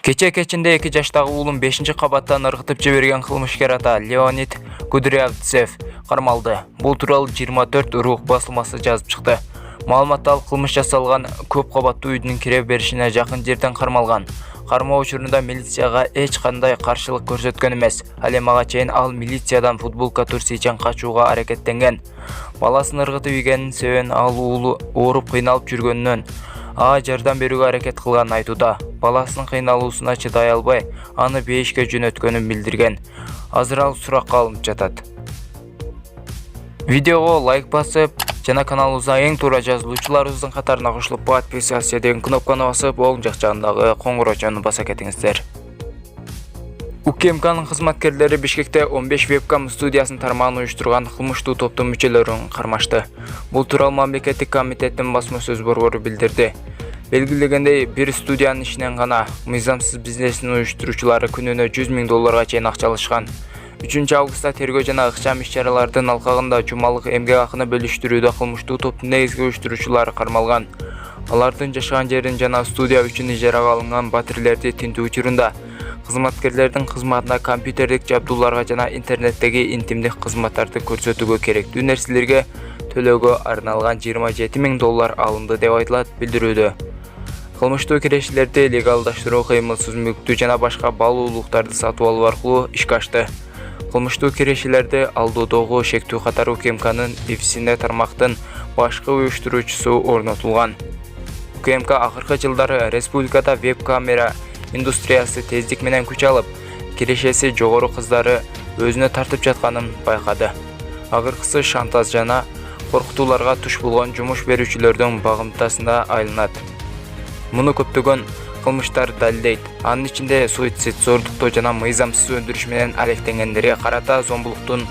Кече-кечинде 2 жаштагы уулун 5-кабаттан ыргытып жиберген кылмышкер ата Леонид Кудрявцев кармалды. Бул тууралуу 24 урук басылмасы жазып чыкты. Маалыматта ал кылмыш жасалган көп кабаттуу үйдүн кире беришине жакын жерден кармалган. Кармоо учурунда милицияга эч кандай каршылык көрсөткөн эмес. Ал эми ага чейин ал милициядан футболка турсийчен качууга аракеттенген. Баласын ыргытып ийгенин себебин ал уулу ооруп кыйналып жүргөнүнөн жардам берүүгө аракет кылганын айтууда. Баласынын кыйналуусуна чыдай албай, аны бейишке жөнөткөнүн билдирген. Азыр ал суракка алынып жатат. Видеого лайк басып, жана каналыбызга эң туура жазылуучуларыбыздын катарына кошулуп, подписаться деген кнопканы басып, оң жак жагындагы коңгуроочону баса кетиңиздер. УКМКнын кызматкерлери Бишкекте 15 вебкам студиясын тармагын уюштурган кылмыштуу топтун мүчөлөрүн кармашты. Бул тууралуу мамлекеттик комитеттин басма сөз борбору билдирди. Белгилегендей, бир студиянын ишинен гана мыйзамсыз бизнесин уюштуруучулары күнүнө 100 000 долларга чейин акча алышкан. 3 августта тергөө жана ыкчам иш-чаралардын алкагында жумалык эмгек акыны бөлүштүрүүдө кылмыштуу топтун негизги уюштуруучулары кармалган. Алардын жашаган жерин жана студия үчүн ижарага алынган батирелерди тинтүү учурунда кызматкерлердин кызматына компьютердик жабдууларга жана интернеттеги интимдик кызматтарды көрсөтүүгө керектүү нерселерге төлөөгө арналган 27 000 доллар алынды деп айтылат билдирүүдө. Кылмыштуу кирешилерди легалдаштыруу кыймылсыз мүлктү жана башка баалуулуктарды сатып алуу аркылуу ишке ашты. Кылмыштуу кирешилерди алдоодогу шектүү катары УКМКнын ИФСине тармактын башкы уюштуруучусу орнотулган. УКМК акыркы жылдары республикада веб-камера индустриясы тездик менен күч алып, кирешеси жогору кыздары өзүнө тартып жатканын байкады. Акыркысы шантаж жана коркутууларга туш болгон жумуш берүүчүлөрдүн багымтасына айланат. Муну көптөгөн кылмыштар далилдейт. Анын ичинде суицид, зордуктоо жана мыйзамсыз өндүрүш менен алектенгендерге карата зомбулуктун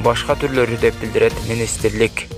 башка түрлөрү деп билдирет министрлик.